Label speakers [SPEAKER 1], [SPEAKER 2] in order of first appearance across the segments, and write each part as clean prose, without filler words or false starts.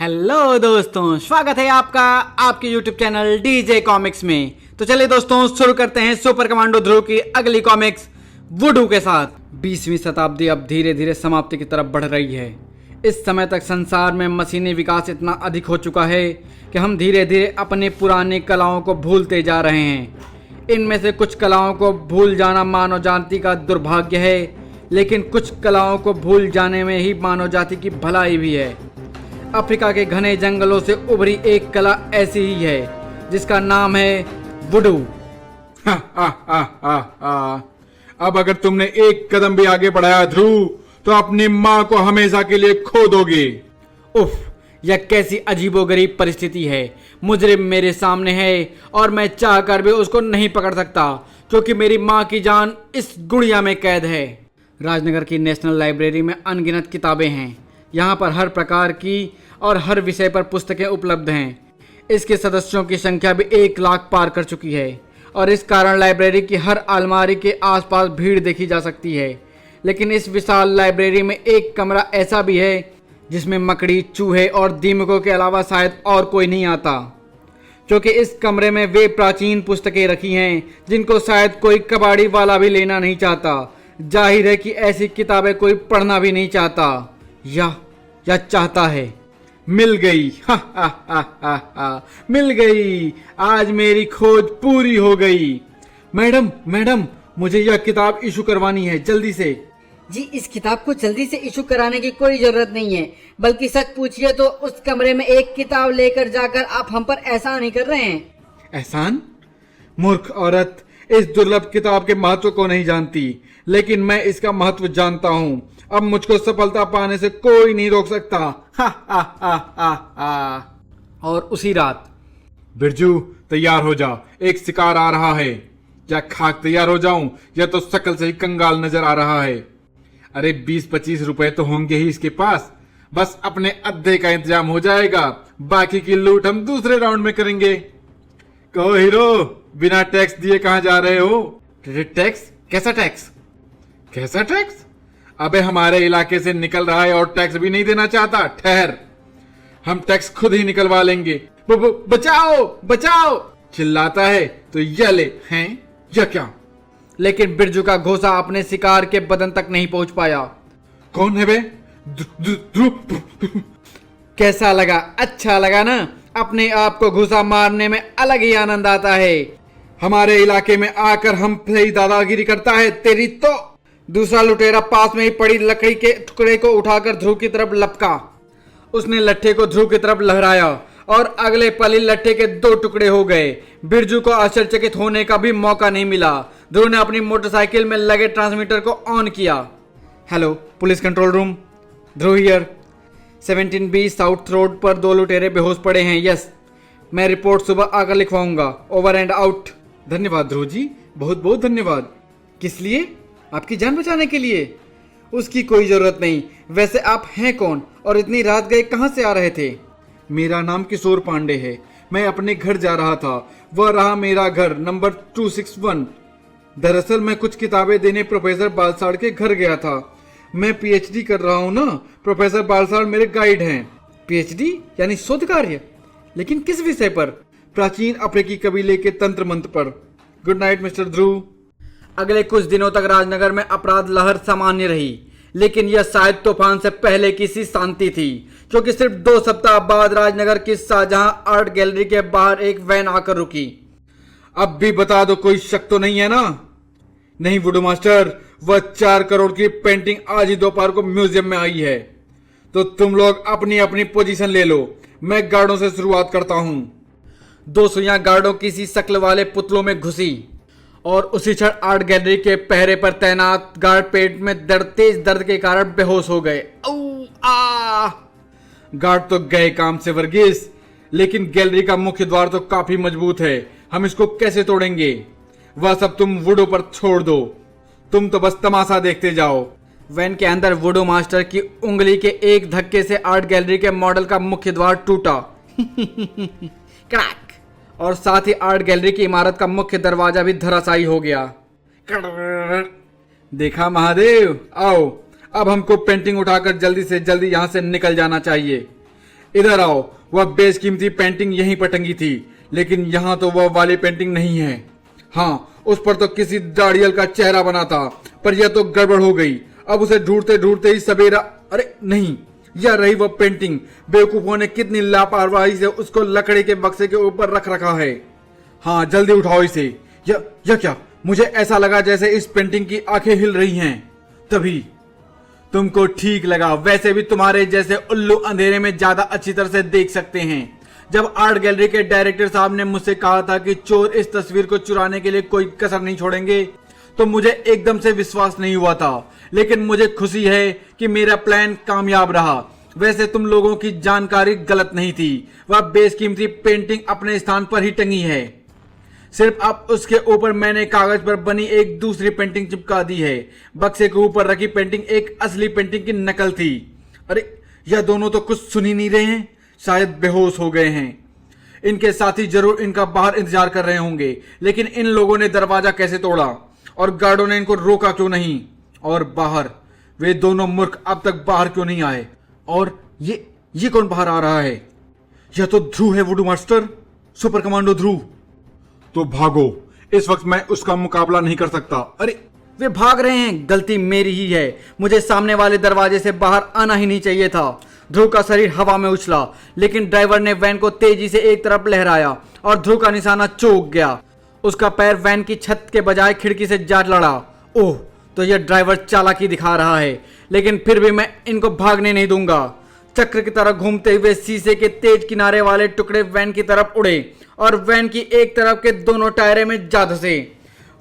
[SPEAKER 1] Hello दोस्तों, स्वागत है आपका आपके YouTube चैनल डीजे कॉमिक्स में। तो चलिए दोस्तों, शुरू करते हैं सुपर कमांडो ध्रुव की अगली कॉमिक्स वुडू के साथ। 20वीं शताब्दी अब धीरे धीरे समाप्ति की तरफ बढ़ रही है। इस समय तक संसार में मशीनी विकास इतना अधिक हो चुका है कि हम धीरे धीरे अपनी पुरानी कलाओं को भूलते जा रहे हैं। इनमें से कुछ कलाओं को भूल जाना मानव जाति का दुर्भाग्य है, लेकिन कुछ कलाओं को भूल जाने में ही मानव जाति की भलाई भी है। अफ्रीका के घने जंगलों से उभरी एक कला ऐसी ही है जिसका नाम है वुडू।
[SPEAKER 2] अब अगर तुमने एक कदम भी आगे बढ़ाया ध्रुव, तो अपनी माँ को हमेशा के लिए खो दोगे।
[SPEAKER 1] उफ, यह कैसी अजीबोगरीब परिस्थिति है। मुजरिम मेरे सामने है और मैं चाहकर भी उसको नहीं पकड़ सकता, क्योंकि मेरी माँ की जान इस गुड़िया में कैद है। राजनगर की नेशनल लाइब्रेरी में अनगिनत किताबें हैं। यहाँ पर हर प्रकार की और हर विषय पर पुस्तकें उपलब्ध हैं। इसके सदस्यों की संख्या भी 1 लाख पार कर चुकी है और इस कारण लाइब्रेरी की हर अलमारी के आसपास भीड़ देखी जा सकती है। लेकिन इस विशाल लाइब्रेरी में एक कमरा ऐसा भी है जिसमें मकड़ी, चूहे और दीमकों के अलावा शायद और कोई नहीं आता, क्योंकि इस कमरे में वे प्राचीन पुस्तकें रखी हैं जिनको शायद कोई कबाड़ी वाला भी लेना नहीं चाहता। जाहिर है कि ऐसी किताबें कोई पढ़ना भी नहीं चाहता या चाहता है।
[SPEAKER 2] मिल गई, मिल गई। आज मेरी खोज पूरी हो गई। मैडम, मुझे यह किताब इशू करवानी है जल्दी से।
[SPEAKER 3] जी, इस किताब को जल्दी से इशू कराने की कोई जरूरत नहीं है, बल्कि सच पूछिए तो उस कमरे में एक किताब लेकर जाकर आप हम पर एहसान ही कर रहे हैं।
[SPEAKER 2] एहसान? मूर्ख औरत, इस दुर्लभ किताब के महत्व को नहीं जानती, लेकिन मैं इसका महत्व जानता हूँ। अब मुझको सफलता पाने से कोई नहीं रोक सकता।
[SPEAKER 1] और उसी रात,
[SPEAKER 2] बिरजू तैयार हो जा, एक शिकार आ रहा है। या खाक तैयार हो जाऊं, या तो शकल से ही कंगाल नजर आ रहा है। अरे 20-25 रुपए तो होंगे ही इसके पास। बस अपने अद्धे का इंतजाम हो जाएगा, बाकी की लूट हम दूसरे राउंड में करेंगे। कहो हीरो, बिना टैक्स दिए कहां जा रहे हो? टैक्स? कैसा टैक्स? कैसा टैक्स? अबे हमारे इलाके से निकल रहा है और टैक्स भी नहीं देना चाहता। ठहर, हम टैक्स खुद ही निकलवा लेंगे। बचाओ बचाओ चिल्लाता है तो यह ले हैं, यह क्या?
[SPEAKER 1] लेकिन बिरजू का घोंसा अपने शिकार के बदन तक नहीं पहुंच पाया।
[SPEAKER 2] कौन है बे?
[SPEAKER 1] कैसा लगा? अच्छा लगा ना? अपने आप को घुसा मारने में अलग ही आनंद आता है।
[SPEAKER 2] हमारे इलाके में आकर हम सही दादागिरी करता है तेरी तो।
[SPEAKER 1] दूसरा लुटेरा पास में ही पड़ी लकड़ी के टुकड़े को उठाकर ध्रुव की तरफ लपका। उसने लट्ठे को ध्रुव की तरफ लहराया और अगले पल ही लट्ठे के 2 टुकड़े हो गए। बिरजू को आश्चर्यचकित होने का भी मौका नहीं मिला। ध्रुव ने अपनी मोटरसाइकिल में लगे ट्रांसमीटर को ऑन किया। Hello, police control room, Dhruv here. 17B south road पर 2 लुटेरे बेहोश पड़े हैं। यस, मैं रिपोर्ट सुबह आकर लिखवाऊंगा। Over and out.
[SPEAKER 2] धन्यवाद ध्रुव जी, बहुत बहुत धन्यवाद।
[SPEAKER 1] किस लिए? आपकी जान बचाने के लिए? उसकी कोई जरूरत नहीं। वैसे आप हैं कौन और इतनी रात गए कहां से आ रहे थे?
[SPEAKER 2] मेरा नाम किशोर पांडे है। मैं अपने घर जा रहा था। वह रहा मेरा घर, नंबर 261। दरअसल मैं कुछ किताबें देने प्रोफेसर बालसाड़ के घर गया था। मैं पीएचडी कर रहा हूँ ना। प्रोफेसर बालसाड़ मेरे गाइड हैं।
[SPEAKER 1] पीएचडी यानी शोध कार्य? लेकिन किस विषय पर?
[SPEAKER 2] प्राचीन अफ्रीकी कबीले के तंत्र मंत्र पर। गुड नाइट मिस्टर ध्रुव।
[SPEAKER 1] अगले कुछ दिनों तक राजनगर में अपराध लहर सामान्य रही, लेकिन यह शायद तूफान से पहले की सी शांति थी, क्योंकि सिर्फ 2 सप्ताह बाद राजनगर की शाहजहां आर्ट गैलरी के बाहर एक वैन आकर रुकी।
[SPEAKER 2] अब भी बता दो, कोई शक तो नहीं है ना? नहीं वुडू मास्टर, वह 4 करोड़ की पेंटिंग आज ही दोपहर को म्यूजियम में आई है। तो तुम लोग अपनी अपनी पोजीशन ले लो, मैं गार्डों से शुरुआत करता हूं।
[SPEAKER 1] 2 सुइयां गार्डों की सी शक्ल वाले पुतलों में घुसी और उसी क्षण आर्ट गैलरी के पहरे पर तैनात गार्ड पेट में तेज दर्द के कारण बेहोश हो गए।
[SPEAKER 2] गार्ड तो गए काम से वर्गीस, लेकिन गैलरी का मुख्य द्वार तो काफी मजबूत है। हम इसको कैसे तोड़ेंगे? वह सब तुम वुडो पर छोड़ दो, तुम तो बस तमाशा देखते जाओ।
[SPEAKER 1] वैन के अंदर वुडो मास्टर की उंगली के एक धक्के से आर्ट गैलरी के मॉडल का मुख्य द्वार टूटा। क्रैक! और साथ ही आर्ट गैलरी की इमारत का मुख्य दरवाजा भी धराशायी हो गया।
[SPEAKER 2] देखा महादेव, आओ अब हमको पेंटिंग उठाकर जल्दी से जल्दी यहाँ से निकल जाना चाहिए। इधर आओ, वह बेशकीमती पेंटिंग यहीं पर टंगी थी, लेकिन यहाँ तो वह वाली पेंटिंग नहीं है। हाँ, उस पर तो किसी दाढ़ियल का चेहरा बना था, पर यह तो गड़बड़ हो गई। अब उसे ढूंढते ढूंढते ही सवेरा, अरे नहीं, यह रही वह पेंटिंग। बेवकूफों ने कितनी लापरवाही से उसको लकड़ी के बक्से के ऊपर रख रखा है। हाँ, जल्दी उठाओ इसे। यह क्या? मुझे ऐसा लगा जैसे इस पेंटिंग की आंखें हिल रही हैं। तभी तुमको ठीक लगा। वैसे भी तुम्हारे जैसे उल्लू अंधेरे में ज्यादा अच्छी तरह से देख सकते हैं। जब आर्ट गैलरी के डायरेक्टर साहब ने मुझसे कहा था कि चोर इस तस्वीर को चुराने के लिए कोई कसर नहीं छोड़ेंगे, तो मुझे एकदम से विश्वास नहीं हुआ था। लेकिन मुझे खुशी है कि मेरा प्लान कामयाब रहा। वैसे तुम लोगों की जानकारी गलत नहीं थी। वह बेशकीमती पेंटिंग अपने स्थान पर ही टंगी है। सिर्फ अब उसके ऊपर मैंने कागज पर बनी एक दूसरी पेंटिंग चिपका दी है। बक्से के ऊपर रखी पेंटिंग एक असली पेंटिंग की नकल थी। अरे, यह दोनों तो कुछ सुन ही नहीं रहे हैं, शायद बेहोश हो गए हैं। इनके साथी जरूर इनका बाहर इंतजार कर रहे होंगे, लेकिन इन लोगों ने दरवाजा कैसे तोड़ा और गार्डों ने इनको रोका क्यों नहीं? और बाहर वे दोनों मूर्ख अब तक बाहर क्यों नहीं आए? और ये कौन बाहर आ रहा है? यह तो ध्रुव है, वुडू मास्टर, सुपर कमांडो ध्रुव। तो भागो, इस वक्त मैं उसका मुकाबला नहीं कर सकता।
[SPEAKER 1] अरे, वे भाग रहे हैं। गलती मेरी ही है। मुझे सामने वाले दरवाजे से बाहर आना ही नहीं चाहिए था। ध्रुव का शरीर हवा में उछला, लेकिन ड्राइवर ने वैन को तेजी से एक तरफ लहराया और ध्रुव का निशाना चूक गया। उसका पैर वैन की छत के बजाय खिड़की से जा लड़ा। ओह, तो यह ड्राइवर चालाकी दिखा रहा है, लेकिन फिर भी मैं इनको भागने नहीं दूंगा। चक्र की तरह घूमते हुए शीशे के तेज किनारे वाले टुकड़े वैन की तरफ उड़े और वैन की एक तरफ के दोनों टायरे में जा धंसे।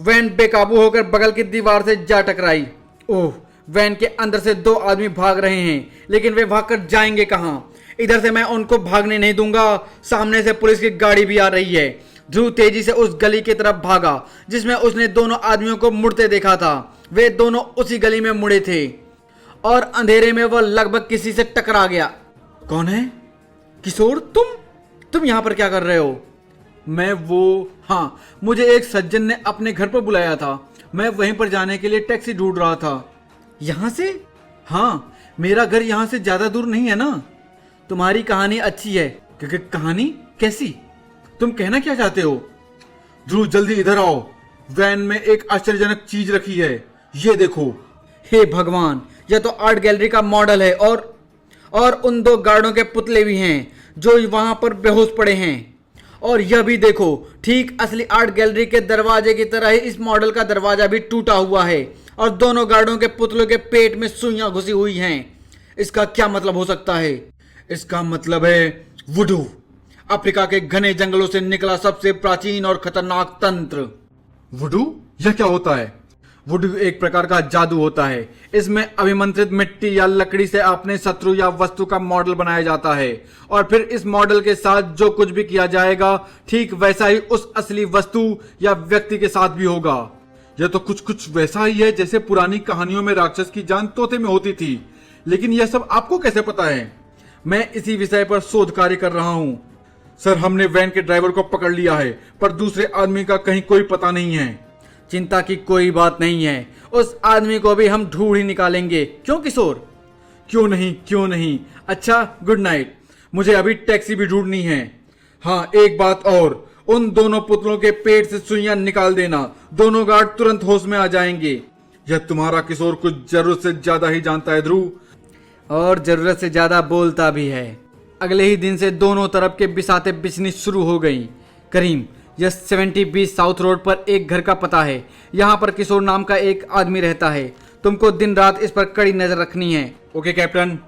[SPEAKER 1] वैन बेकाबू होकर बगल की दीवार से जा टकराई। ओह, वैन के अंदर से दो आदमी भाग रहे हैं, लेकिन वे भागकर जाएंगे कहां? इधर से मैं उनको भागने नहीं दूंगा। सामने से पुलिस की गाड़ी भी आ रही है। ध्रुव तेजी से उस गली की तरफ भागा जिसमें उसने दोनों आदमियों को मुड़ते देखा था। वे दोनों उसी गली में मुड़े थे और अंधेरे में वह लगभग किसी से टकरा गया। कौन है? किशोर, तुम यहां पर क्या कर रहे हो? मैं हाँ, मुझे एक सज्जन ने अपने घर पर बुलाया था। मैं वहीं पर जाने के लिए टैक्सी ढूंढ रहा था। यहां से? हाँ, मेरा घर यहां से ज्यादा दूर नहीं है ना। तुम्हारी कहानी अच्छी है। क्योंकि कहानी कैसी? तुम कहना क्या चाहते हो?
[SPEAKER 2] ध्रुव, जल्दी इधर आओ। वैन में एक आश्चर्यजनक चीज रखी है, ये देखो।
[SPEAKER 1] हे भगवान, यह तो आर्ट गैलरी का मॉडल है और उन दो गार्डों के पुतले भी हैं जो वहां पर बेहोश पड़े हैं। और यह भी देखो, ठीक असली आर्ट गैलरी के दरवाजे की तरह ही इस मॉडल का दरवाजा भी टूटा हुआ है और दोनों गार्डों के पुतलों के पेट में सुइयां घुसी हुई हैं। इसका क्या मतलब हो सकता है?
[SPEAKER 2] इसका मतलब है वुडू,
[SPEAKER 1] अफ्रीका के घने जंगलों से निकला सबसे प्राचीन और खतरनाक तंत्र।
[SPEAKER 2] वुडू? यह क्या होता है?
[SPEAKER 1] वुडू एक प्रकार का जादू होता है। इसमें अभिमंत्रित मिट्टी या लकड़ी से अपने शत्रु या वस्तु का मॉडल बनाया जाता है और फिर इस मॉडल के साथ जो कुछ भी किया जाएगा, ठीक वैसा ही उस असली वस्तु या व्यक्ति के साथ भी होगा।
[SPEAKER 2] यह तो कुछ वैसा ही है जैसे पुरानी कहानियों में राक्षस की जान तोते में होती थी। लेकिन यह सब आपको कैसे पता है?
[SPEAKER 1] मैं इसी विषय पर शोध कार्य कर रहा हूँ।
[SPEAKER 2] सर, हमने वैन के ड्राइवर को पकड़ लिया है, पर दूसरे आदमी का कहीं कोई पता नहीं है।
[SPEAKER 1] चिंता की कोई बात नहीं है, उस आदमी को भी हम ढूंढ ही निकालेंगे। क्यों किशोर?
[SPEAKER 2] क्यों नहीं। अच्छा, गुड नाइट। मुझे अभी टैक्सी भी ढूंढनी है। हाँ, एक बात और, उन दोनों पुतलों के पेट से सुइयां निकाल देना। दोनों गार्ड तुरंत होश में आ जाएंगे। यह तुम्हारा किशोर कुछ जरूरत से ज्यादा ही जानता है ध्रुव,
[SPEAKER 1] और जरूरत से ज्यादा बोलता भी है। अगले ही दिन से दोनों तरफ के बिसाते बिछनी शुरू हो गई। करीम, यह 70-20 साउथ रोड पर एक घर का पता है। यहाँ पर किशोर नाम का एक आदमी रहता है। तुमको दिन रात इस पर कड़ी नजर रखनी है।
[SPEAKER 2] Okay captain.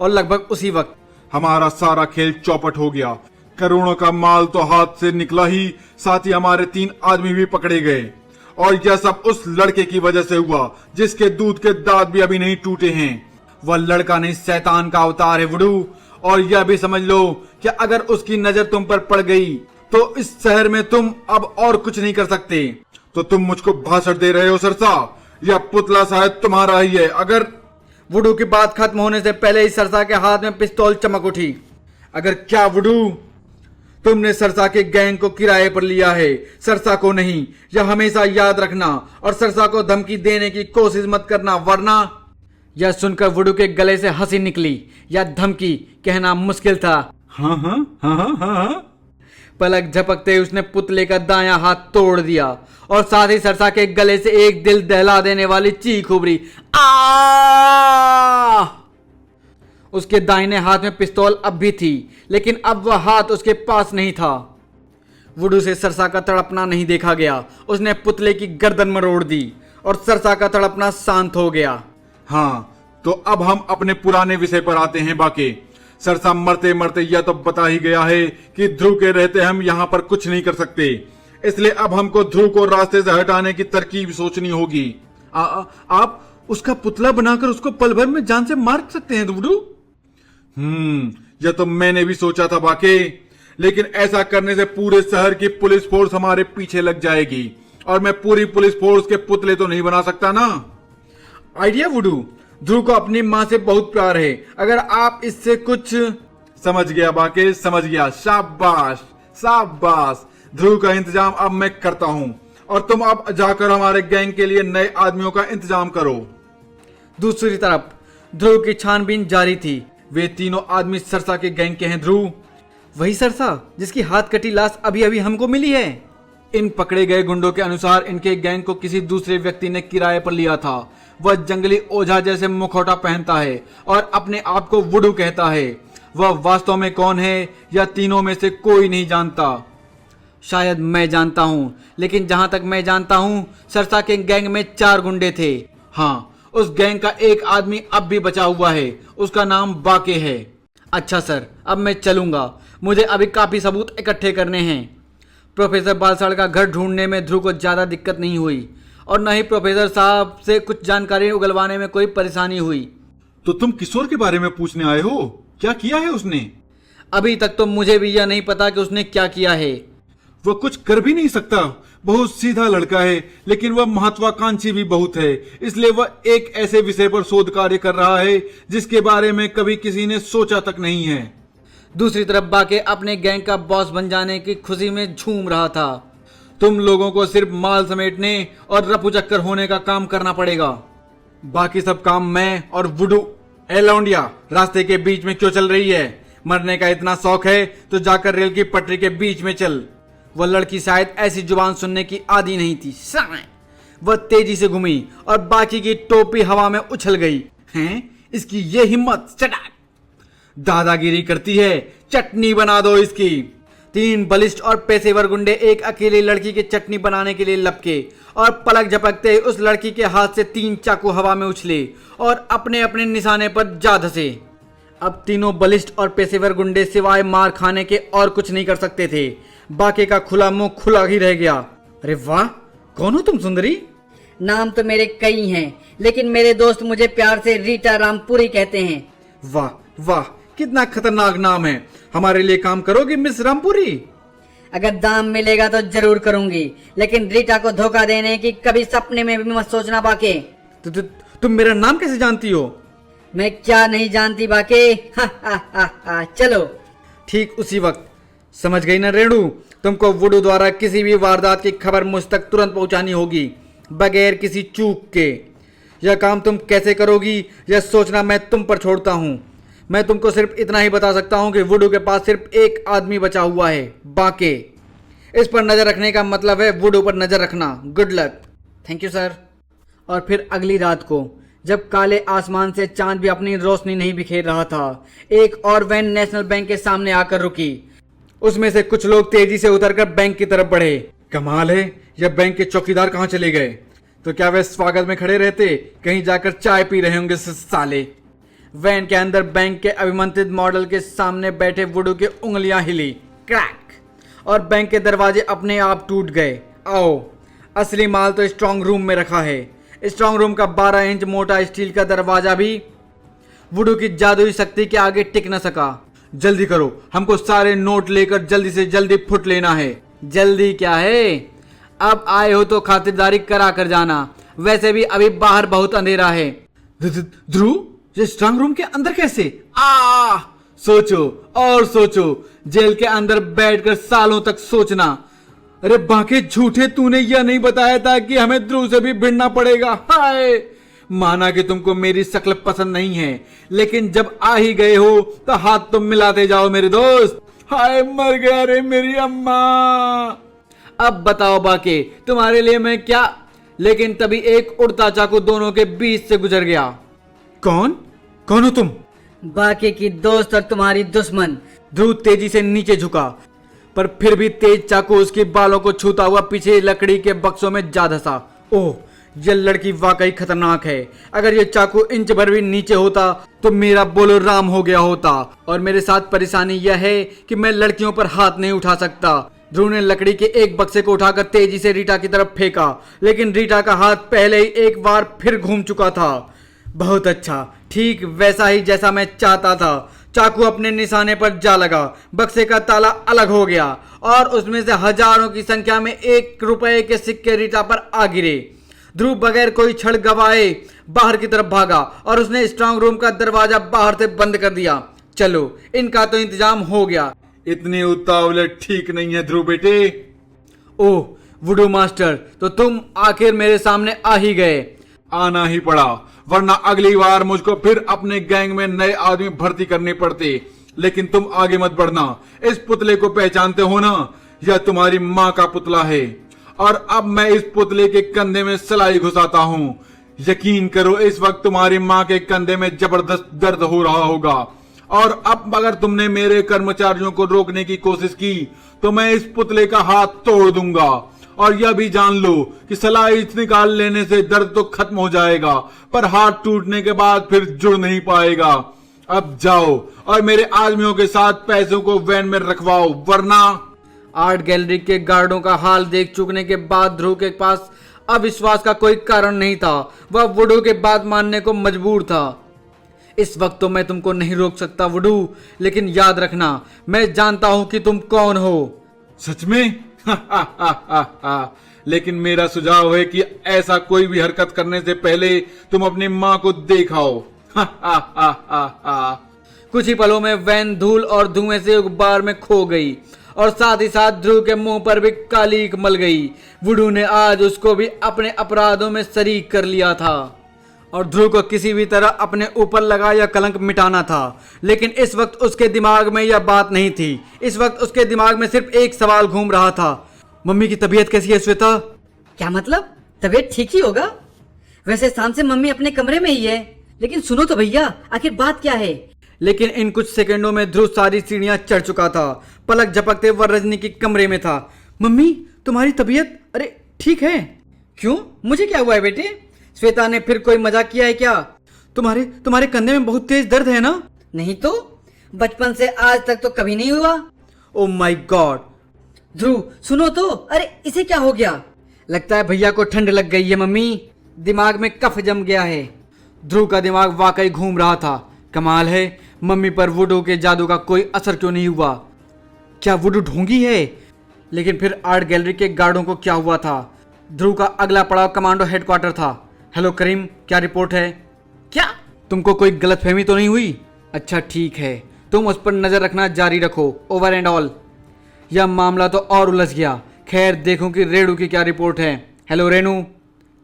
[SPEAKER 1] और लगभग उसी वक्त
[SPEAKER 2] हमारा सारा खेल चौपट हो गया। करोड़ों का माल तो हाथ से निकला ही, साथ ही हमारे 3 आदमी भी पकड़े गए। और यह सब उस लड़के की वजह से हुआ जिसके दूध के दांत भी अभी नहीं टूटे हैं।
[SPEAKER 1] वह लड़का नहीं, शैतान का अवतार है वुडू।
[SPEAKER 2] और यह भी समझ लो कि अगर उसकी नजर तुम पर पड़ गई तो इस शहर में तुम अब और कुछ नहीं कर सकते। तो तुम मुझको भाषण दे रहे हो सरसा? यह पुतला शायद तुम्हारा ही है। अगर
[SPEAKER 1] वुडू की बात खत्म होने से पहले ही सरसा के हाथ में पिस्तौल चमक उठी।
[SPEAKER 2] अगर क्या वुडू, तुमने सरसा के गैंग को किराए पर लिया है, सरसा को नहीं। यह हमेशा याद रखना और सरसा को धमकी देने की कोशिश मत करना, वरना
[SPEAKER 1] यह सुनकर वुडू के गले से हंसी निकली या धमकी कहना मुश्किल था।
[SPEAKER 2] हाँ हाँ हाँ हाँ हाँ हाँ।
[SPEAKER 1] पलक झपकते ही उसने पुतले का दायां हाथ तोड़ दिया और साथ ही सरसा के गले से एक दिल दहला देने वाली चीख उभरी, आ! उसके दाहिने हाथ में पिस्तौल अब भी थी, लेकिन अब वह हाथ उसके पास नहीं था। वुडू से सरसा का तड़पना नहीं देखा गया। उसने पुतले की गर्दन मरोड़ दी और सरसा का तड़पना शांत हो गया।
[SPEAKER 2] हाँ, तो अब हम अपने पुराने विषय पर आते हैं। बाकी सरसा मरते मरते यह तो बता ही गया है कि ध्रुव के रहते हम यहाँ पर कुछ नहीं कर सकते, इसलिए अब हमको ध्रुव को रास्ते से हटाने की तरकीब सोचनी होगी। आप उसका पुतला बनाकर उसको पल भर में जान से मार सकते हैं वुडू? यह तो मैंने भी सोचा था बाकी, लेकिन ऐसा करने से पूरे शहर की पुलिस फोर्स हमारे पीछे लग जाएगी और मैं पूरी पुलिस फोर्स के पुतले तो नहीं बना सकता ना।
[SPEAKER 1] आइडिया वुडू, ध्रुव को अपनी माँ से बहुत प्यार है, अगर आप इससे कुछ।
[SPEAKER 2] समझ गया बाकी, समझ गया। शाबाश शाबाश। ध्रुव का इंतजाम अब मैं करता हूँ और तुम अब जाकर हमारे गैंग के लिए नए आदमियों का इंतजाम करो।
[SPEAKER 1] दूसरी तरफ ध्रुव की छानबीन जारी थी।
[SPEAKER 2] वे तीनों आदमी सरसा के गैंग के हैं ध्रुव?
[SPEAKER 1] वही सरसा जिसकी हाथ कटी लाश अभी अभी हमको मिली है।
[SPEAKER 2] इन पकड़े गए गुंडों के अनुसार इनके गैंग को किसी दूसरे व्यक्ति ने किराए पर लिया था। वह जंगली ओझा जैसे मुखौटा पहनता है और अपने आप को वुडू कहता है। वह वास्तव में कौन है या तीनों में से कोई नहीं जानता।
[SPEAKER 1] शायद मैं जानता हूँ, लेकिन जहां तक मैं जानता हूँ सरसा के गैंग में 4 गुंडे थे।
[SPEAKER 2] हाँ, उस गैंग का एक आदमी अब भी बचा हुआ है, उसका नाम बाके है।
[SPEAKER 1] अच्छा सर, अब मैं चलूंगा, मुझे अभी काफी सबूत इकट्ठे करने हैं। प्रोफेसर बालसाड़ का घर ढूंढने में ध्रुव को ज्यादा दिक्कत नहीं हुई और न ही प्रोफेसर साहब से कुछ जानकारी उगलवाने में कोई परेशानी हुई।
[SPEAKER 2] तो तुम किशोर के बारे में पूछने आए हो? क्या किया है उसने?
[SPEAKER 1] अभी तक तो मुझे भी यह नहीं पता कि उसने क्या किया है।
[SPEAKER 2] वह कुछ कर भी नहीं सकता। बहुत सीधा लड़का है, लेकिन वह महत्वाकांक्षी भी बहुत है। इसलिए वह एक ऐसे विषय पर शोध कार्य कर रहा है जिसके बारे में कभी किसी ने सोचा तक नहीं है।
[SPEAKER 1] दूसरी तरफ बाके अपने गैंग का बॉस बन जाने की खुशी में झूम रहा था।
[SPEAKER 2] तुम लोगों को सिर्फ माल समेटने और रफू चक्कर होने का काम करना पड़ेगा। बाकी सब काम मैं और वुडू। ए लौंडिया, रास्ते के बीच में क्यों चल रही है? मरने का इतना शौक है तो जाकर रेल की पटरी के बीच में चल।
[SPEAKER 1] वह लड़की शायद ऐसी जुबान सुनने की आदी नहीं थी। वह तेजी से घूमी और बाकी की टोपी हवा में उछल गई।
[SPEAKER 2] हैं? इसकी ये हिम्मत! चटाक! दादागिरी करती है, चटनी बना दो इसकी।
[SPEAKER 1] 3 बलिष्ठ और पेशेवर गुंडे एक अकेली लड़की की चटनी बनाने के लिए लपके और पलक झपकते उस लड़की के हाथ से 3 चाकू हवा में उछले और अपने अपने निशाने पर जा धसे। अब तीनों बलिष्ठ और पेशेवर गुंडे सिवाय मार खाने के और कुछ नहीं कर सकते थे। बाकी का खुला मुंह खुला ही रह गया।
[SPEAKER 2] अरे वाह, कौन हो तुम सुंदरी?
[SPEAKER 3] नाम तो मेरे कई हैं, लेकिन मेरे दोस्त मुझे प्यार से रीटा रामपुरी कहते हैं।
[SPEAKER 2] वाह वाह, कितना खतरनाक नाम है। हमारे लिए काम करोगी मिस रामपुरी?
[SPEAKER 3] अगर दाम मिलेगा तो जरूर करूंगी, लेकिन रीटा को धोखा देने की कभी सपने में भी मत सोचना बाके।
[SPEAKER 2] तुम मेरा नाम कैसे जानती हो?
[SPEAKER 3] मैं क्या नहीं जानती बाके। हा हा हा हा, चलो।
[SPEAKER 1] ठीक उसी वक्त समझ गई ना रेणु, तुमको वुडू द्वारा किसी भी वारदात की खबर मुझ तक तुरंत पहुंचानी होगी, बगैर किसी चूक के। यह काम तुम कैसे करोगी यह सोचना मैं तुम पर छोड़ता हूं। मैं तुमको सिर्फ इतना ही बता सकता हूं कि वुडू के पास सिर्फ एक आदमी बचा हुआ है, बाके। इस पर नजर रखने का मतलब है वुडू पर नजर रखना। Good luck.
[SPEAKER 3] Thank you sir.
[SPEAKER 1] और फिर अगली रात को जब काले आसमान से चांद भी अपनी रोशनी नहीं बिखेर रहा था, एक और वैन नेशनल बैंक के सामने आकर रुकी। उसमें से कुछ लोग तेजी से उतरकर बैंक की तरफ बढ़े।
[SPEAKER 2] कमाल है, यह बैंक के चौकीदार कहाँ चले गए? तो क्या वे स्वागत में खड़े रहते? कहीं जाकर चाय पी रहे होंगे साले।
[SPEAKER 1] वैन के अंदर बैंक के अभिमंत्रित मॉडल के सामने बैठे वुडू की उंगलियां हिली, क्रैक, और बैंक के दरवाजे अपने आप टूट गए। आओ, असली माल तो स्ट्रांग रूम में रखा है। स्ट्रांग रूम का 12 इंच मोटा स्टील का दरवाजा भी वुडू की जादुई शक्ति के आगे टिक न सका।
[SPEAKER 2] जल्दी करो, हमको सारे नोट लेकर जल्दी से जल्दी फुट लेना है।
[SPEAKER 1] जल्दी क्या है, अब आए हो तो खातिरदारी करा कर जाना। वैसे भी अभी बाहर बहुत अंधेरा है।
[SPEAKER 2] ध्रुव, ये स्ट्रांग रूम के अंदर कैसे? सोचो और सोचो, जेल के अंदर बैठकर सालों तक सोचना। अरे बाकी झूठे, तूने यह नहीं बताया था कि हमें ध्रुव से भी भिड़ना पड़ेगा। हाय, माना कि तुमको मेरी शक्ल पसंद नहीं है, लेकिन जब आ ही गए हो तो हाथ तो मिलाते जाओ मेरे दोस्त। हाय मर गया रे मेरी अम्मा।
[SPEAKER 1] अब बताओ बाकी तुम्हारे लिए मैं क्या। लेकिन तभी एक उड़ता चाकू दोनों के बीच से गुजर गया।
[SPEAKER 2] कौन कौन हो तुम?
[SPEAKER 3] बाकी की दोस्त और तुम्हारी दुश्मन।
[SPEAKER 1] ध्रुव तेजी से नीचे झुका, पर फिर भी तेज चाकू उसके बालों को छूता हुआ पीछे लकड़ी के बक्सों में जा धंसा। ओह, यह लड़की वाकई खतरनाक है। अगर यह चाकू इंच भर भी नीचे होता तो मेरा बोलो राम हो गया होता। और मेरे साथ परेशानी यह है कि मैं लड़कियों पर हाथ नहीं उठा सकता। ध्रुव ने लकड़ी के एक बक्से को उठाकर तेजी से रीटा की तरफ फेंका, लेकिन रीटा का हाथ पहले ही एक बार फिर घूम चुका था। बहुत अच्छा, ठीक वैसा ही जैसा मैं चाहता था। चाकू अपने निशाने पर जा लगा, बक्से का ताला अलग हो गया और उसमें से हजारों की संख्या में 1 रुपए के सिक्के रीटा पर आ गिरे। ध्रुव बगैर कोई क्षण गवाए बाहर की तरफ भागा और उसने स्ट्रांग रूम का दरवाजा बाहर से बंद कर दिया। चलो, इनका तो इंतजाम हो गया।
[SPEAKER 2] इतनी उतावले ठीक नहीं है ध्रुव बेटे।
[SPEAKER 1] ओह वुडू मास्टर, तो तुम आखिर मेरे सामने आ ही गए।
[SPEAKER 2] आना ही पड़ा, वरना अगली बार मुझको फिर अपने गैंग में नए आदमी भर्ती करने पड़ते। लेकिन तुम आगे मत बढ़ना। इस पुतले को पहचानते हो ना? यह तुम्हारी माँ का पुतला है और अब मैं इस पुतले के कंधे में सलाई घुसाता हूँ। यकीन करो, इस वक्त तुम्हारी माँ के कंधे में जबरदस्त दर्द हो रहा होगा। और अब अगर तुमने मेरे कर्मचारियों को रोकने की कोशिश की तो मैं इस पुतले का हाथ तोड़ दूंगा। और यह भी जान लो कि सलाई निकाल लेने से दर्द तो खत्म हो जाएगा, पर हाथ टूटने के बाद फिर जुड़ नहीं पाएगा। अब जाओ और मेरे आदमियों के साथ पैसों को वैन में रखवाओ, वरना।
[SPEAKER 1] आर्ट गैलरी के गार्डों का हाल देख चुकने के बाद ध्रुव के पास अविश्वास का कोई कारण नहीं था। वह वुडू के बात मानने को मजबूर था। इस वक्त तो मैं तुमको नहीं रोक सकता वुडू, लेकिन याद रखना, मैं जानता हूं कि तुम कौन हो।
[SPEAKER 2] सच में? लेकिन मेरा सुझाव है कि ऐसा कोई भी हरकत करने से पहले तुम अपनी माँ को देखाओ।
[SPEAKER 1] कुछ ही पलों में वैन धूल और धुएं से गुब्बार में खो गई और साथ ही साथ ध्रुव के मुंह पर भी कालीक मल गई। वुडू ने आज उसको भी अपने अपराधों में शरीक कर लिया था और ध्रुव को किसी भी तरह अपने ऊपर लगा यह कलंक मिटाना था। लेकिन इस वक्त उसके दिमाग में यह बात नहीं थी। इस वक्त उसके दिमाग में सिर्फ एक सवाल घूम रहा था, मम्मी की तबीयत कैसी है श्वेता?
[SPEAKER 3] क्या मतलब? तबीयत ठीक ही होगा। वैसे शाम से मम्मी अपने कमरे में ही है। लेकिन सुनो तो भैया, आखिर बात क्या है?
[SPEAKER 1] लेकिन इन कुछ सेकंडों में ध्रुव सारी सीढ़ियां चढ़ चुका था। पलक झपकते वह रजनी के कमरे में था। मम्मी, तुम्हारी तबीयत अरे ठीक है? क्यों, मुझे क्या हुआ है बेटे? श्वेता ने फिर कोई मजाक किया है क्या? तुम्हारे कंधे में बहुत तेज दर्द है ना?
[SPEAKER 3] नहीं तो, बचपन से आज तक तो कभी नहीं हुआ।
[SPEAKER 1] Oh my God.
[SPEAKER 3] ध्रुव सुनो तो, अरे इसे क्या हो गया?
[SPEAKER 1] लगता है भैया को ठंड लग गई है मम्मी, दिमाग में कफ जम गया है। ध्रुव का दिमाग वाकई घूम रहा था। कमाल है, मम्मी पर वुडू के जादू का कोई असर क्यों नहीं हुआ? क्या वुडू ढोंगी है? लेकिन फिर आर्ट गैलरी के गार्डों को क्या हुआ था? ध्रुव का अगला पड़ाव कमांडो हेडक्वार्टर था। हेलो करीम, क्या रिपोर्ट है? क्या तुमको कोई गलतफहमी तो नहीं हुई? अच्छा ठीक है, तुम उस पर नजर रखना जारी रखो, ओवर एंड ऑल। यह मामला तो और उलझ गया। खैर देखूं कि रेणु की क्या रिपोर्ट है। हेलो रेणु,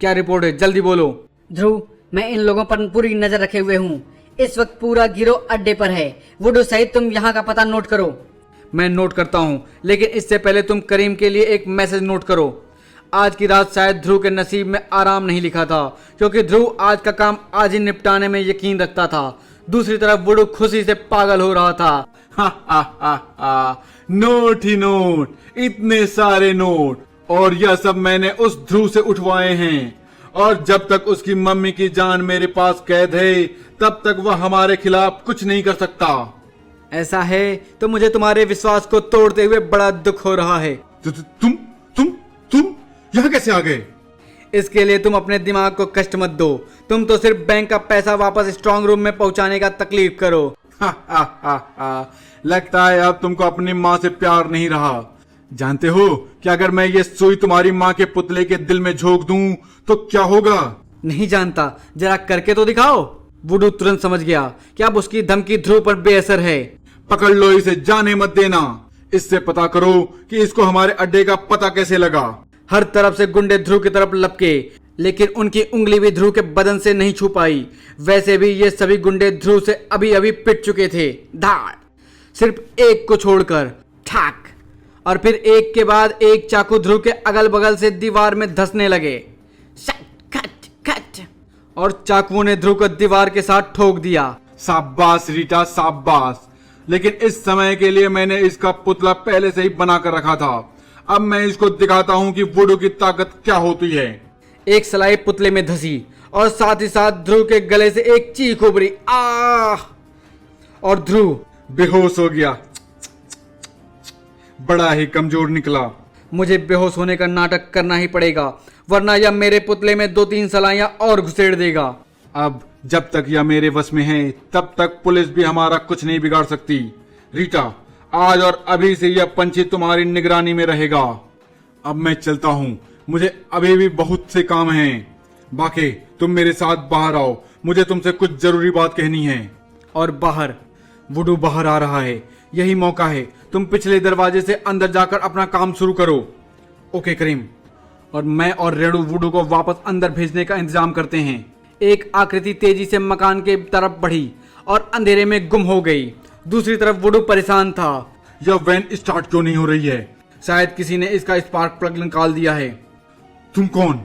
[SPEAKER 1] क्या रिपोर्ट है? जल्दी बोलो।
[SPEAKER 3] ध्रुव, मैं इन लोगों पर पूरी नजर रखे हुए हूँ। इस वक्त पूरा गिरोह अड्डे पर है। वुडू सहित तुम यहाँ का पता नोट करो।
[SPEAKER 1] मैं नोट करता हूँ, लेकिन इससे पहले तुम करीम के लिए एक मैसेज नोट करो। आज की रात शायद ध्रुव के नसीब में आराम नहीं लिखा था, क्योंकि ध्रुव आज का काम आज ही निपटाने में यकीन रखता था। दूसरी तरफ वुडू खुशी से पागल हो रहा था।
[SPEAKER 2] नोट ही नोट, इतने सारे नोट, और यह सब मैंने उस ध्रुव से उठवाए हैं। और जब तक उसकी मम्मी की जान मेरे पास कैद है, तब तक वह हमारे खिलाफ कुछ नहीं कर सकता।
[SPEAKER 1] ऐसा है तो मुझे तुम्हारे विश्वास को तोड़ते हुए बड़ा दुख हो रहा है।
[SPEAKER 2] तुम यहाँ कैसे आ गए?
[SPEAKER 1] इसके लिए तुम अपने दिमाग को कष्ट मत दो। तुम तो सिर्फ बैंक का पैसा वापस स्ट्रांग रूम में पहुंचाने का तकलीफ करो।
[SPEAKER 2] लगता है अब तुमको अपनी माँ से प्यार नहीं रहा। जानते हो कि अगर मैं ये सुई तुम्हारी माँ के पुतले के दिल में झोंक दूं तो क्या होगा?
[SPEAKER 1] नहीं जानता, जरा करके तो दिखाओ। वुडू तुरंत समझ गया कि अब उसकी धमकी ध्रुव पर बेअसर है।
[SPEAKER 2] पकड़ लो इसे, जाने मत देना। इससे पता करो कि इसको हमारे अड्डे का पता कैसे लगा।
[SPEAKER 1] हर तरफ से गुंडे ध्रुव की तरफ लपके, लेकिन उनकी उंगली भी ध्रुव के बदन से नहीं छू पाई। वैसे भी ये सभी गुंडे ध्रुव से अभी अभी पिट चुके थे। धाड़, सिर्फ एक को छोड़कर। ठाक, और फिर एक के बाद एक चाकू ध्रुव के अगल बगल से दीवार में धंसने लगे। शट, खट, खट, और चाकुओं ने ध्रुव को दीवार के साथ ठोक दिया।
[SPEAKER 2] शाबाश रीटा, शाबाश। लेकिन इस समय के लिए मैंने इसका पुतला पहले से ही बना कर रखा था। अब मैं इसको दिखाता हूँ कि वुडू की ताकत क्या होती है।
[SPEAKER 1] एक सलाई पुतले में धसी और साथ ही साथ ध्रुव के गले से एक चीख उभरी। आह! और ध्रुव
[SPEAKER 2] बेहोश हो गया। बड़ा ही कमजोर निकला।
[SPEAKER 1] मुझे बेहोश होने का नाटक करना ही पड़ेगा, वरना यह मेरे पुतले में 2-3 सलाइयां और घुसेड़ देगा।
[SPEAKER 2] अब जब तक यह मेरे वश में है तब तक पुलिस भी हमारा कुछ नहीं बिगाड़ सकती। रीटा, आज और अभी से यह पंछी तुम्हारी निगरानी में रहेगा। अब मैं चलता हूँ, मुझे अभी भी बहुत से काम हैं। बाकी तुम मेरे साथ बाहर आओ, मुझे तुमसे कुछ जरूरी बात कहनी है।
[SPEAKER 1] और बाहर वुडू बाहर आ रहा है, यही मौका है। तुम पिछले दरवाजे से अंदर जाकर अपना काम शुरू करो। ओके करीम। और मैं और रेडू वुडू को वापस अंदर भेजने का इंतजाम करते हैं। एक आकृति तेजी से मकान के तरफ बढ़ी और अंधेरे में गुम हो गई। दूसरी तरफ वुडू परेशान था।
[SPEAKER 2] यह वैन स्टार्ट क्यों नहीं हो रही है?
[SPEAKER 1] शायद किसी ने इसका स्पार्क प्लग निकाल दिया है।
[SPEAKER 2] तुम कौन?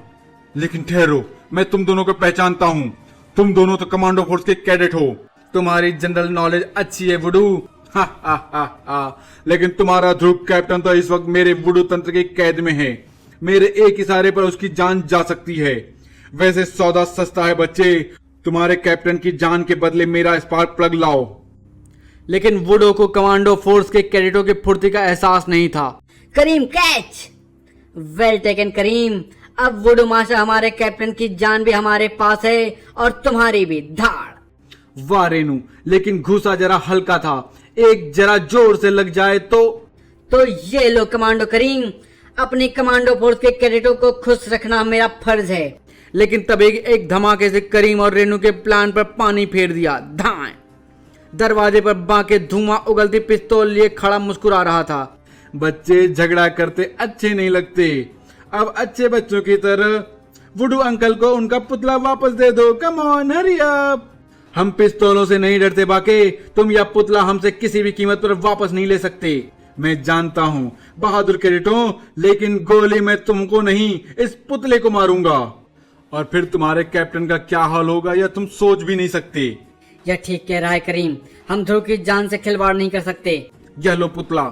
[SPEAKER 2] लेकिन ठहरो, मैं तुम दोनों को पहचानता हूँ। तुम दोनों तो कमांडो फोर्स के कैडेट हो।
[SPEAKER 1] तुम्हारी जनरल नॉलेज अच्छी है वुडू।
[SPEAKER 2] हा हा हा हा। लेकिन तुम्हारा ध्रुव कैप्टन तो इस वक्त मेरे वुडू तंत्र की कैद में है। मेरे एक इशारे पर उसकी जान जा सकती है। वैसे सौदा सस्ता है बच्चे। तुम्हारे कैप्टन की जान के बदले मेरा स्पार्क प्लग लाओ।
[SPEAKER 1] लेकिन वुडू को कमांडो फोर्स के कैडेटों की फुर्ती का एहसास नहीं था।
[SPEAKER 3] करीम कैच। वेल टेकन करीम। अब वुडू मास्टर हमारे कैप्टन की जान भी हमारे पास है और तुम्हारी भी। धाड़।
[SPEAKER 1] वाह रेनू, लेकिन घूसा जरा हल्का था। एक जरा जोर से लग जाए तो
[SPEAKER 3] ये लो कमांडो करीम, अपनी कमांडो फोर्स के कैडेटों को खुश रखना मेरा फर्ज है।
[SPEAKER 1] लेकिन तभी एक धमाके से करीम और रेनू के प्लान पर पानी फेर दिया। धाएं। दरवाजे पर बांके धुआं उगलती पिस्तौल लिए खड़ा मुस्कुरा रहा था।
[SPEAKER 2] बच्चे झगड़ा करते अच्छे नहीं लगते। अब अच्छे बच्चों की तरह वुडू अंकल को उनका पुतला वापस दे दो। Come on, hurry up.
[SPEAKER 1] हम पिस्तौलों से नहीं डरते बाके। तुम यह पुतला हमसे किसी भी कीमत पर वापस नहीं ले सकते।
[SPEAKER 2] मैं जानता हूँ बहादुर कैडेटों, लेकिन गोली मैं तुमको नहीं, इस पुतले को मारूंगा। और फिर तुम्हारे कैप्टन का क्या हाल होगा यह तुम सोच भी नहीं सकते।
[SPEAKER 3] यह ठीक कह रहा है करीम, हम ध्रुव की जान से खिलवाड़ नहीं कर सकते।
[SPEAKER 2] यह लो पुतला।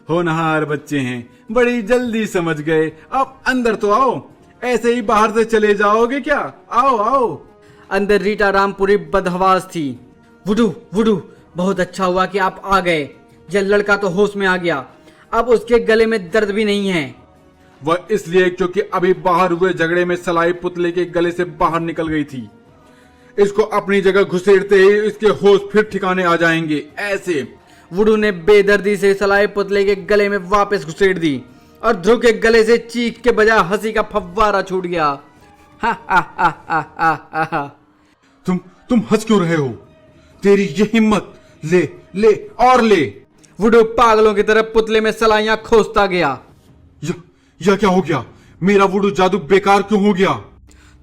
[SPEAKER 2] होनहार बच्चे हैं, बड़ी जल्दी समझ गए। अब अंदर तो आओ। ऐसे ही बाहर से चले जाओगे क्या? आओ आओ।
[SPEAKER 1] अंदर रीटा रामपुरी बदहवास थी। वुडू वुडू, बहुत अच्छा हुआ कि आप आ गए। यह लड़का तो होश में आ गया। अब उसके गले में दर्द भी नहीं है।
[SPEAKER 2] वह इसलिए क्योंकि अभी बाहर हुए झगड़े में सलाई पुतले के गले से बाहर निकल गई थी। इसको अपनी जगह घुसेड़ते ही इसके होश फिर ठिकाने आ जाएंगे। ऐसे
[SPEAKER 1] वुडू ने बेदर्दी से सलाई पुतले के गले में वापस घुसेड़ दी और ध्रुव के गले से चीख के बजाय हंसी का फव्वारा छूट गया। हा हा हा हा हा हा।
[SPEAKER 2] तुम हंस क्यों रहे हो? तेरी ये हिम्मत। ले ले और ले।
[SPEAKER 1] वुडू पागलों की तरह पुतले में सलाइयां खोसता गया।
[SPEAKER 2] यह क्या हो गया? मेरा वुडू जादू बेकार क्यों हो गया?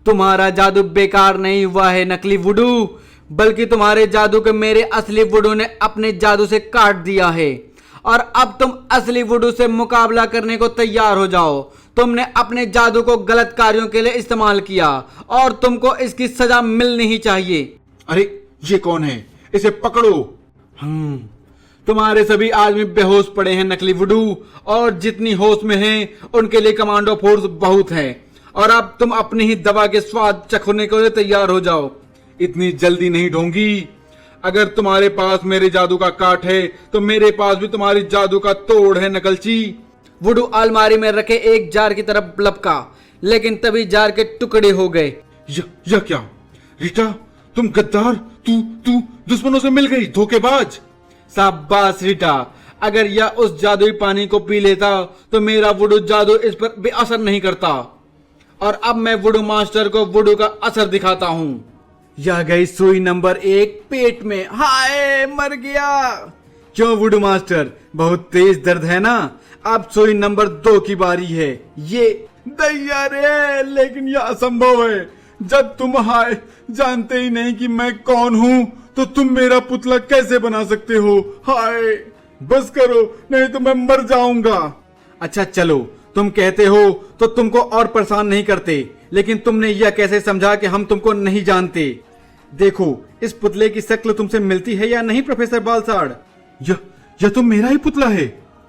[SPEAKER 1] तुम्हारा जादू बेकार नहीं हुआ है नकली वुडू, बल्कि तुम्हारे जादू को मेरे असली वुडू ने अपने जादू से काट दिया है। और अब तुम असली वुडू से मुकाबला करने को तैयार हो जाओ। तुमने अपने जादू को गलत कार्यों के लिए इस्तेमाल किया और तुमको इसकी सजा मिलनी ही चाहिए।
[SPEAKER 2] अरे ये कौन है? इसे पकड़ो।
[SPEAKER 1] तुम्हारे सभी आदमी बेहोश पड़े हैं नकली वुडू, और जितनी होश में हैं उनके लिए कमांडो फोर्स बहुत है। और अब तुम अपनी ही दवा के स्वाद चखने के लिए तैयार हो जाओ।
[SPEAKER 2] इतनी जल्दी नहीं ढोंगी। अगर तुम्हारे पास मेरे जादू का काट है तो मेरे पास भी तुम्हारी जादू का तोड़ है नकलची।
[SPEAKER 1] वुडू अलमारी में रखे एक जार की तरफ लपका, लेकिन तभी जार के टुकड़े हो गए।
[SPEAKER 2] यह क्या? रीटा, तुम गद्दार। तू दुश्मनों से मिल गई, धोखेबाज।
[SPEAKER 1] शाबाश रीटा, अगर यह उस जादुई पानी को पी लेता तो मेरा वुडू जादू इस पर भी असर नहीं करता। और अब मैं वुडू मास्टर को वुडू का असर दिखाता हूं। यह गई सुई नंबर 1 पेट में। हाय, मर गया। क्यों वुडू मास्टर, बहुत तेज दर्द है ना? अब सुई नंबर 2 की बारी है।
[SPEAKER 2] दैया रे, लेकिन यह असंभव है। जब तुम हाय जानते ही नहीं कि मैं कौन हूँ तो तुम मेरा पुतला कैसे बना सकते हो? हाय बस करो, नहीं तो मैं मर जाऊंगा।
[SPEAKER 1] अच्छा चलो, तुम कहते हो तो तुमको और परेशान नहीं करते, लेकिन तुमने यह कैसे समझा कि हम तुमको नहीं जानते? देखो, इस पुतले की शक्ल तुमसे मिलती है या नहीं प्रोफेसर बालसाड़?
[SPEAKER 2] यह तो मेरा ही पुतला है,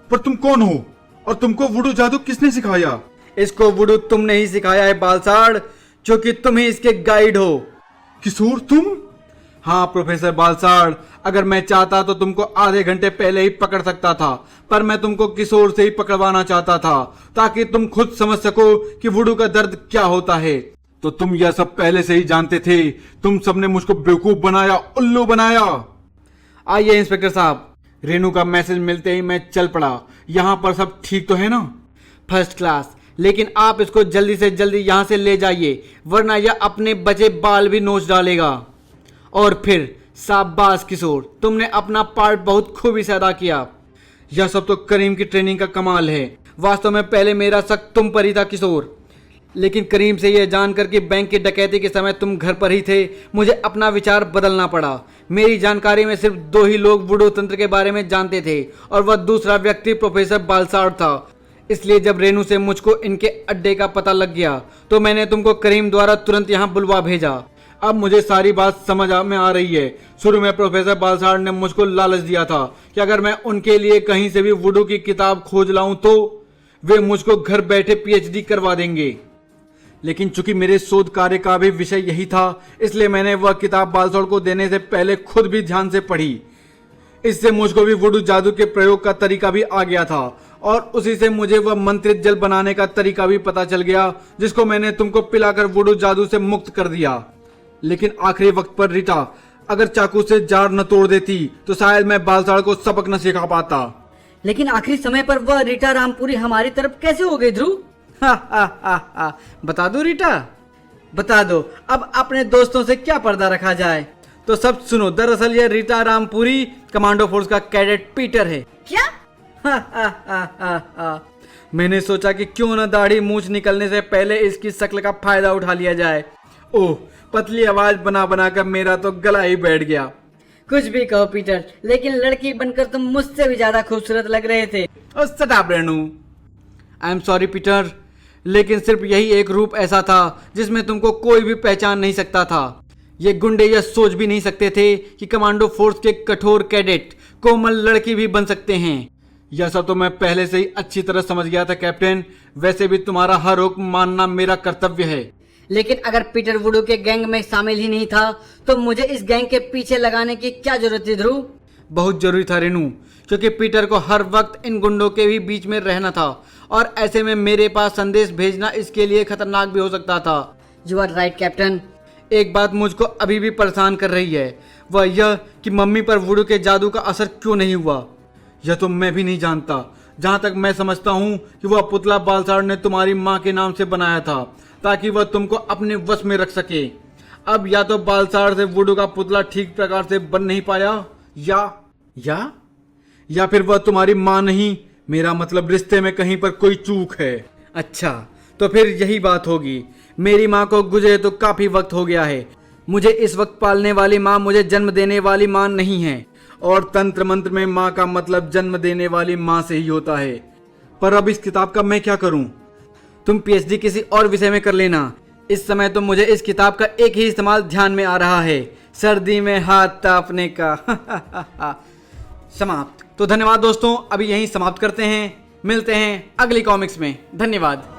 [SPEAKER 2] पर तुम कौन हो और तुमको वुडू जादू किसने सिखाया?
[SPEAKER 1] इसको वुडू तुमने ही सिखाया है बालसाड़, क्योंकि तुम ही इसके गाइड हो।
[SPEAKER 2] किशोर तुम?
[SPEAKER 1] हाँ प्रोफेसर बालसाड़, अगर मैं चाहता तो तुमको आधे घंटे पहले ही पकड़ सकता था, पर मैं तुमको किशोर से ही पकड़वाना चाहता था ताकि तुम खुद समझ सको कि वुडू का दर्द क्या होता है।
[SPEAKER 2] तो तुम यह सब पहले से ही जानते थे? तुम सबने मुझको बेवकूफ बनाया, उल्लू बनाया।
[SPEAKER 1] आइए इंस्पेक्टर साहब, रेनू का मैसेज मिलते ही मैं चल पड़ा। यहाँ पर सब ठीक तो है ना? फर्स्ट क्लास, लेकिन आप इसको जल्दी से जल्दी यहाँ से ले जाइए, वरना यह अपने बचे बाल भी नोच डालेगा। और फिर शाबाश किशोर, तुमने अपना पार्ट बहुत खूबी से अदा किया। यह सब तो करीम की ट्रेनिंग का कमाल है। वास्तव में पहले मेरा शक तुम पर ही था किशोर, लेकिन करीम से यह जानकर कि बैंक की डकैती के समय तुम घर पर ही थे, मुझे अपना विचार बदलना पड़ा। मेरी जानकारी में सिर्फ 2 ही लोग वुडू तंत्र के बारे में जानते थे, और वह दूसरा व्यक्ति प्रोफेसर बालसाड़ था। इसलिए जब रेनू से मुझको इनके अड्डे का पता लग गया तो मैंने तुमको करीम द्वारा तुरंत यहाँ बुलवा भेजा। अब मुझे सारी बात समझ में आ रही है। शुरू में प्रोफेसर बालसाड़ ने मुझको लालच दिया था कि अगर मैं उनके लिए कहीं से भी वुडू की किताब खोज लाऊं तो वे मुझको घर बैठे पीएचडी करवा देंगे। लेकिन चूंकि मेरे शोध कार्य का भी विषय यही था, इसलिए मैंने वह किताब बालसाड़ को देने से पहले खुद भी ध्यान से पढ़ी। इससे मुझको भी वुडू जादू के प्रयोग का तरीका भी आ गया था, और उसी से मुझे वह मंत्रित जल बनाने का तरीका भी पता चल गया, जिसको मैंने तुमको पिलाकर वुडू जादू से मुक्त कर दिया। लेकिन आखिरी वक्त पर रीटा अगर चाकू से जार न तोड़ देती तो शायद मैं बालसाड़ को सबक न सिखा पाता।
[SPEAKER 3] लेकिन आखिरी समय पर वह रीटा रामपुरी हमारी तरफ कैसे हो गई ध्रुव?
[SPEAKER 1] बता दो रीटा, बता दो। अब अपने दोस्तों से क्या पर्दा रखा जाए, तो सब सुनो। दरअसल यह रीटा रामपुरी कमांडो फोर्स का कैडेट पीटर है।
[SPEAKER 3] क्या?
[SPEAKER 1] मैंने सोचा कि क्यों न दाढ़ी मूछ निकलने से पहले इसकी शक्ल का फायदा उठा लिया जाए। ओह, पतली आवाज बना बना कर मेरा तो गला ही बैठ गया।
[SPEAKER 3] कुछ भी कहो पीटर, लेकिन लड़की बनकर तुम मुझसे भी ज्यादा खूबसूरत लग रहे थे।
[SPEAKER 1] Stop Renu. I am sorry Peter, लेकिन सिर्फ यही एक रूप ऐसा था जिसमें तुमको कोई भी पहचान नहीं सकता था। ये गुंडे यह सोच भी नहीं सकते थे कि कमांडो फोर्स के कठोर कैडेट कोमल लड़की भी बन सकते हैं। यह सब तो मैं पहले से ही अच्छी तरह समझ गया था कैप्टन। वैसे भी तुम्हारा हर हुक्म मानना मेरा कर्तव्य है।
[SPEAKER 3] लेकिन अगर पीटर वुडू के गैंग में शामिल ही नहीं था तो मुझे इस गैंग के पीछे लगाने की क्या जरूरत थी ध्रुव?
[SPEAKER 1] बहुत जरूरी था रेनू, क्योंकि पीटर को हर वक्त इन गुंडों के भी बीच में रहना था, और ऐसे में मेरे पास संदेश भेजना इसके लिए खतरनाक भी हो सकता था।
[SPEAKER 3] You are right captain.
[SPEAKER 1] एक बात मुझको अभी भी परेशान कर रही है, वह यह कि मम्मी पर वुडू के जादू का असर क्यों नहीं हुआ। यह तो मैं भी नहीं जानता। जहां तक मैं समझता हूँ कि वह पुतला बालसाड़ ने तुम्हारी माँ के नाम से बनाया था ताकि वह तुमको अपने वश में रख सके। अब या तो बालसाड़ से वुडू का पुतला ठीक प्रकार से बन नहीं पाया, या फिर वह तुम्हारी माँ नहीं। मेरा मतलब रिश्ते में कहीं पर कोई चूक है। अच्छा, तो फिर यही बात होगी। मेरी माँ को गुजरे तो काफी वक्त हो गया है। मुझे इस वक्त पालने वाली माँ मुझे जन्म देने वाली माँ नहीं है, और तंत्र मंत्र में माँ का मतलब जन्म देने वाली माँ से ही होता है। पर अब इस किताब का मैं क्या करूं? तुम पीएचडी किसी और विषय में कर लेना। इस समय तो मुझे इस किताब का एक ही इस्तेमाल ध्यान में आ रहा है, सर्दी में हाथ तापने का। समाप्त। तो धन्यवाद दोस्तों, अभी यहीं समाप्त करते हैं। मिलते हैं अगली कॉमिक्स में। धन्यवाद।